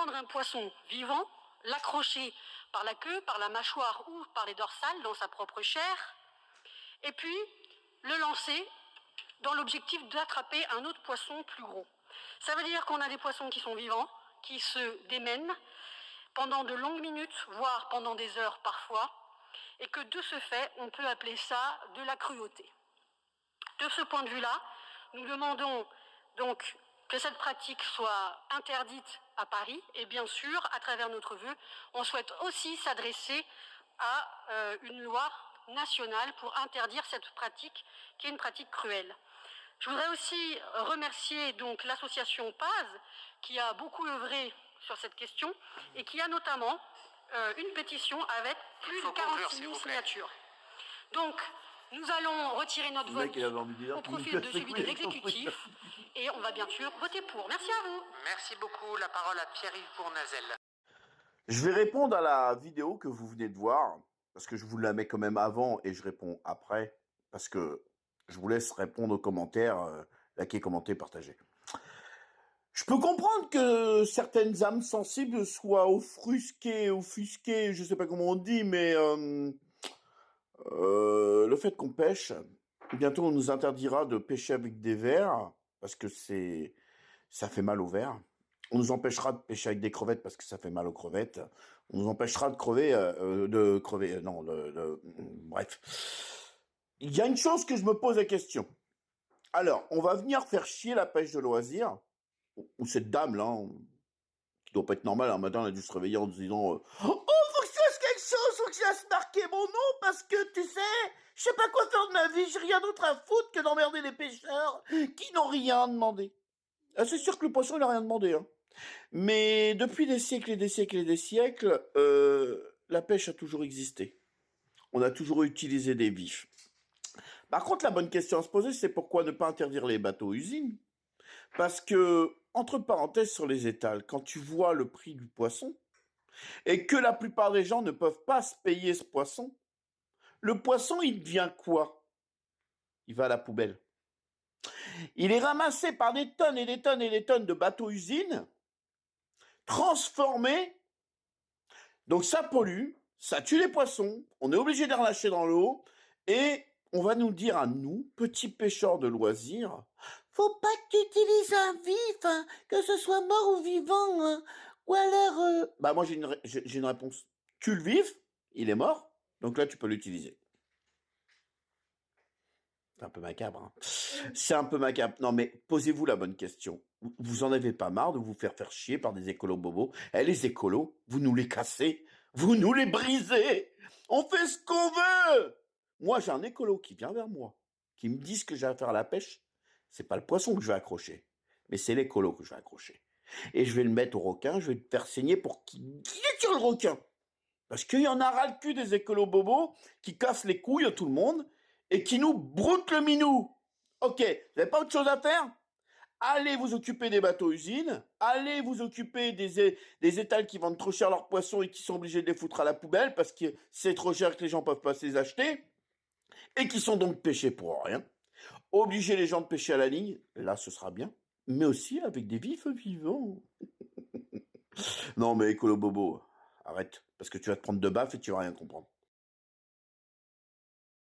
prendre un poisson vivant, l'accrocher par la queue, par la mâchoire ou par les dorsales dans sa propre chair, et puis le lancer dans l'objectif d'attraper un autre poisson plus gros. Ça veut dire qu'on a des poissons qui sont vivants, qui se démènent pendant de longues minutes, voire pendant des heures parfois, et que de ce fait, on peut appeler ça de la cruauté. De ce point de vue-là, nous demandons donc que cette pratique soit interdite à Paris, et bien sûr, à travers notre vœu, on souhaite aussi s'adresser à une loi nationale pour interdire cette pratique, qui est une pratique cruelle. Je voudrais aussi remercier donc l'association Paz, qui a beaucoup œuvré sur cette question, et qui a notamment une pétition avec plus de 46 000 signatures. Donc, nous allons retirer notre vote au profit de celui de l'exécutif et on va bien sûr voter pour. Merci à vous. Merci beaucoup. La parole à Pierre-Yves Bournazel. Je vais répondre à la vidéo que vous venez de voir, parce que je vous la mets quand même avant et je réponds après, parce que je vous laisse répondre aux commentaires, liker, commenter, partager. Je peux comprendre que certaines âmes sensibles soient offusquées, je sais pas comment on dit, mais le fait qu'on pêche, bientôt on nous interdira de pêcher avec des vers, parce que ça fait mal aux vers. On nous empêchera de pêcher avec des crevettes parce que ça fait mal aux crevettes. On nous empêchera de bref. Il y a une chose que je me pose la question. Alors, on va venir faire chier la pêche de loisirs, ou cette dame là, qui doit pas être normale, un matin elle a dû se réveiller en se disant oh, faut que je fasse quelque chose, faut que je fasse marquer mon nom, parce que tu sais, je sais pas quoi faire de ma vie, j'ai rien d'autre à foutre que d'emmerder les pêcheurs qui n'ont rien demandé. Ah, c'est sûr que le poisson il a rien demandé, hein. Mais depuis des siècles et des siècles et des siècles, la pêche a toujours existé. On a toujours utilisé des vifs. Par contre, la bonne question à se poser, c'est pourquoi ne pas interdire les bateaux-usines? Parce que, entre parenthèses sur les étals, quand tu vois le prix du poisson, et que la plupart des gens ne peuvent pas se payer ce poisson, le poisson, il devient quoi? Il va à la poubelle. Il est ramassé par des tonnes et des tonnes et des tonnes de bateaux-usines, transformé, donc ça pollue, ça tue les poissons, on est obligé de les relâcher dans l'eau, et on va nous dire à nous, petits pêcheurs de loisirs, faut pas que tu utilises un vif, hein, que ce soit mort ou vivant, hein, ou alors... Bah moi j'ai une réponse. Tue le vif, il est mort, donc là tu peux l'utiliser. C'est un peu macabre, hein. C'est un peu macabre. Non, mais posez-vous la bonne question. Vous en avez pas marre de vous faire chier par des écolos bobos? Eh, les écolos, vous nous les cassez, vous nous les brisez. On fait ce qu'on veut. Moi, j'ai un écolo qui vient vers moi, qui me dit ce que j'ai à faire à la pêche. C'est pas le poisson que je vais accrocher, mais c'est l'écolo que je vais accrocher. Et je vais le mettre au requin, je vais le faire saigner pour qu'il tire le requin. Parce qu'il y en a ras le cul des écolos bobos qui cassent les couilles à tout le monde et qui nous broutent le minou. Ok, vous n'avez pas autre chose à faire? Allez vous occuper des bateaux-usines, allez vous occuper des étals qui vendent trop cher leurs poissons et qui sont obligés de les foutre à la poubelle parce que c'est trop cher que les gens peuvent pas se les acheter et qui sont donc pêchés pour rien. Obliger les gens de pêcher à la ligne, là ce sera bien, mais aussi avec des vifs vivants. Non mais écolo bobo, arrête, parce que tu vas te prendre de baffes et tu vas rien comprendre.